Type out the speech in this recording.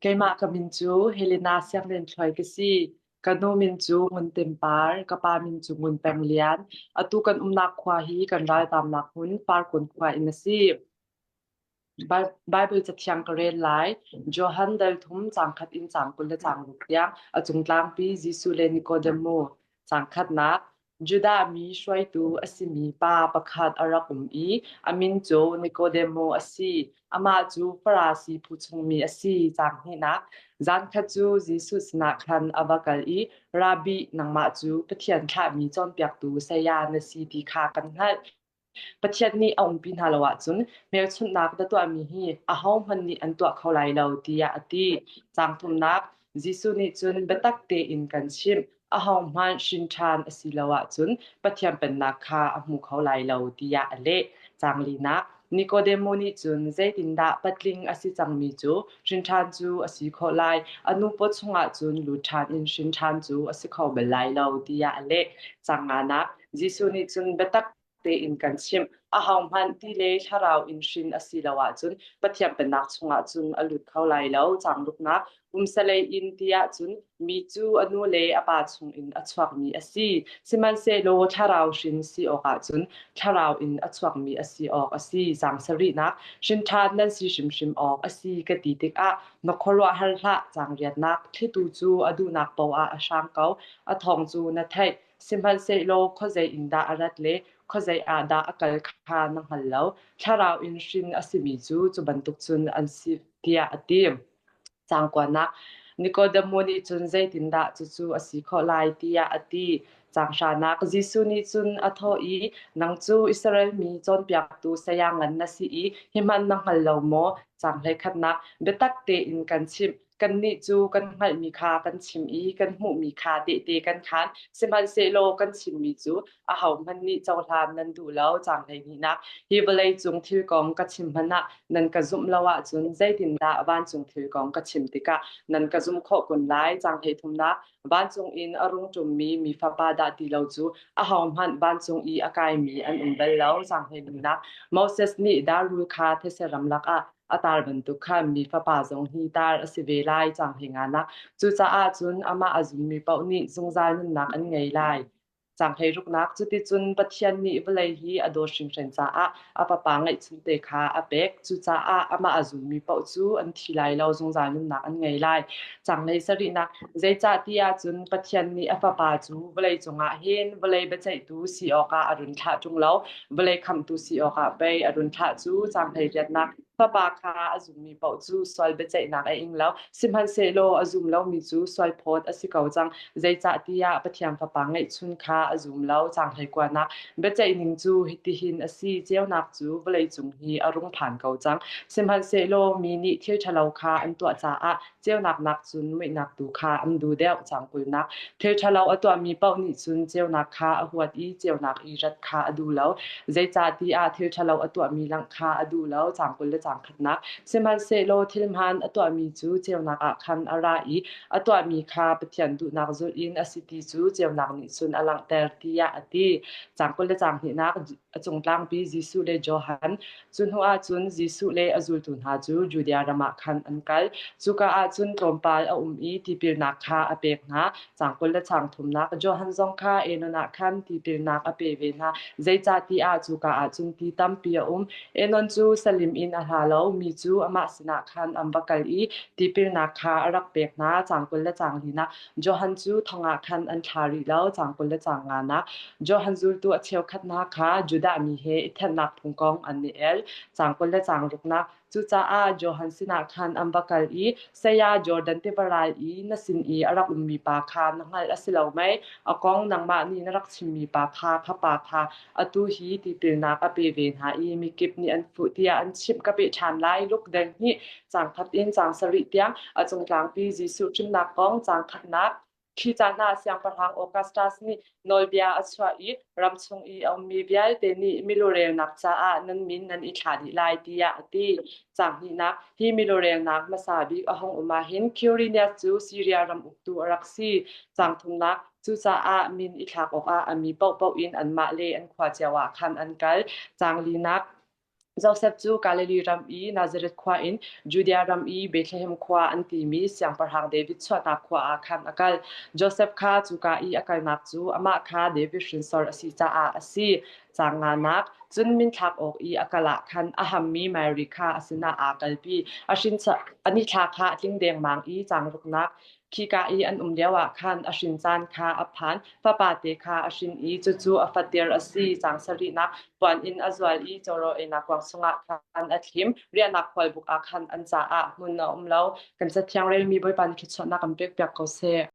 Kayma kaminju Helena sianglen thloi kesi kanu minju mun tempar kapa minju mun penglian atu kan umnak khwa hi kan ral tam nak hun par kun khwa inasi Bible chathiang karen lai Johan dal thum changkhat in changkul le changruk yang achungtlang pi Jesu le Nicodemo changkhat nak Juda mi shwai tu asimi pa pakhat arakum I amin jo Nicodemo asi ama chu Pharisi phuchungmi asi changhi nak zan khachu Jesus na khan avakal I Rabbi nangma chu pathian kha mi chon pyak tu saya na si ti kha kan hal ประเทศนี้เอาปินหาละวะจุนเมลชุนนักตะตัวมีฮีอาห้องพันนี้อันตัวเขาไหลเราตียะอติจางทุมนักจิสุนิจุนเบตักเตอินกันชิมอาห้องมันชินชานอสิละวะจุนปะเทียมเป็นนักคาอหมู่เขาไหลเราตียะอเลจางลีนักนิโคเดโมนิจุนเจตินดาปัตลิงอสิจังมีจูชินชานจูอสิเขาไหลอนุปชงะจุนลูชานอินชินชานจูอสิเขาเบไหลเราตียะอเลจางานักจิสุนิจุนเบตักเตอินกันชิมอาหองมันที่เลชาราวอินชินอสิลาวะจุนปะเทียมเป็นนักชงะจุนอลุดเข้าไหลแล้วจางลุกนักสเลอินเดียจุนมีจูอนุเลอปาชงอินอชวักมีอสิสิมันเซโลชาราวชินสิออกาจุนชาราวอินอชวักมีอสิออกอสิจางสรินักชินทานนั้นสิชิมออกอสิกะติติกอะนครวะหัลละจางเรียดนักที่ตูจูอดูนักปออาชางเกาอทองจูนะไทสิมันเซโลขอใจอินดาอรัดเลขอใจอาดาอกลคานังหัลแล้วชาราวอินชินอสิมีจูจุบันตุกจุนอันสิเตียอติมจางกว่านักนิโคเดโมนิจุนใจตินดาจูอสิขอลายเตียอติจางชานักจิสุนิจุนอทออีนังจูอิสราเอลมีจนเปียกตูสยางันนะสิอีหิมันนังหัลแล้วโมจางเลยคัดนักเบตักเตอินกันชิมกันนิจูกันหัลมีคากันชิมอีกันหูมีคาเตกันคานสิมันเซโลกันชิมมีจูอาเฮามันนี่เจ้าทานนั้นดูแล้วจางเลยนี่นักฮิบเลยจุงทิลกองกัชิมพนะนันกะซุมละวะจุนใจตินดาบ้านจุงทิลกองกัชิมติกะนันกะซุมขอกุนหลายจางให้ทุมนะบ้านจงอินอรุงจุมมีฟาบาดาติเลาจูอาเฮามันบ้านจงอีอากายมีอันเบลแล้วจางให้ดูนักมอเสสนี่ดารูคาเทเสรัมลักอะatar bentuk kha mi fa pa jong hi tar asivelai chang hinga nak chu cha a chun ama azum mi pau ni zungzal nun nak an ngei lai chang hei ruk nak chuti chun pathian ni velai hi ado shing chen cha a apa pa ngai chun te kha apek chu cha a ama azum mi pau chu an thilai lo zungzal nun nak an ngei lai chang nei sari nak zai cha ti a chun pathian ni apa pa chu velai chunga hen velai be chai tu si oka arun tha chung lo velai kham tu si oka pe arun tha chu chang hei riat nakปะปาคาอซุมมีเปาจูสวลเบใจนักอิงแล้วสิมันเซโลอซุมแล้วมีจูสวลโพดอสิเกาจังใจจะติยาปะเทียมปะปางไงชุนคาอซุมแล้วจังให้กว่านักเบใจนิงจูหิติหินอสิเจียวนักจูเบลยจุงฮีอรุงผ่านเกาจังสิมันเซโลมีนิเที่ยวชะเลาคาอันตัวจาอะเจียวนักจุนไม่นักดูคาอันดูเดวจังกุยนักเที่ยวชะเลาอตัวมีเป้านิจุนเจียวนักคาอหวดอีเจียวนักอีรัดคาอดูแล้วใจจะติอาเที่ยวชะเลาอตัวมีลังคาอดูแล้วจังกุยจังขัดนักสิมันเซโลทิลมันอตัวมีจูเจียวนักอะคันอะราอีอตัวมีคาปะเทียนดุนักจุอินอสิติจูเจียวนักนิสุนอลังเตรติยะอติจังกุลจังหินักจงตางปีจิสุเลโจฮันจุนหัวจุนจิสุเลอจุลตุนหาจูจูเดียรมะคันอันกัลจุกะจุนตรมปาลออีติปิลนักคาอเปกนะจังกุลจังทุมนักโจฮันซองคาเอนนักคันติปิลนักอเปเวนะใจจาติอาจุกะจุนติตัมปียเอนนจูสลิมอินอะฮาโลมีจูอมาสนะคันอัมบะกัลอีติปิลนักคาอรักเปกนะจังกุลจังหินะโจฮันจูทงะคันอันทาริแล้วจังกุลจังงานะโจฮันจูตัวเชวคัดนาคาจุดามีเฮอิทันนักพุงกองอันนี้จังกุลจังลุกนักจูจาอาโจฮันสินะคันอัมบะกัลอีสยาจอร์แดนเตบรายอีนสินอีอรักมีปาคานังไงอสิเลาไม่อกองนังมานี่นรักชิมีปาคาพะปาคาอตูฮีติปิลนักอเปเวนหาอีมีกิบนี่อันฟุติยาอันชิมกะเปชานไลลุกแดงนี่จังคัดอินจังสริเตียงอจงกลางปีจิสุจุนนักกองจังคัดนักขีจานาเสียงประทางโอกัสตัสนี่นอลเบียอัสวาอีรัมชงอีเอามีเบียเตนี่มิโลเรลนักจาอานันมินนันอิขาดิลายติยะติจังนี่นักฮีมิโลเรลนักมาซาบิอหงอุมาหินคิวริเนียจูซีเรียรัมอุกตูอรักซีจังทุมนักจูจาอามินอิขากอกอามีเป้าอินอันมาเลอันควาเจวาคันอันกัลจังลีนัก Joseph chu Galilee ram i Nazareth khwa in Judea ram i Bethlehem khwa an ti mi siang parhang David chhuata khwa a khan akal Joseph kha chu ka i akal nak chu ama kha David rinsor asi cha a asi changa nak chun min thak ok i akala khan aham mi Mary kha asina a kalpi ashin cha ani thak kha tling deng mang i changruk nak khi ka i an umlewa khan ashin chan kha aphan papa te kha ashin i chu chu afatir asi changsari nak puan in azwal i choro ena kwang sunga khan athim ria nak khwal buk a khan an cha a mun na umlo kan cha thyang rel mi boi pan ki chona kam pek pek ko se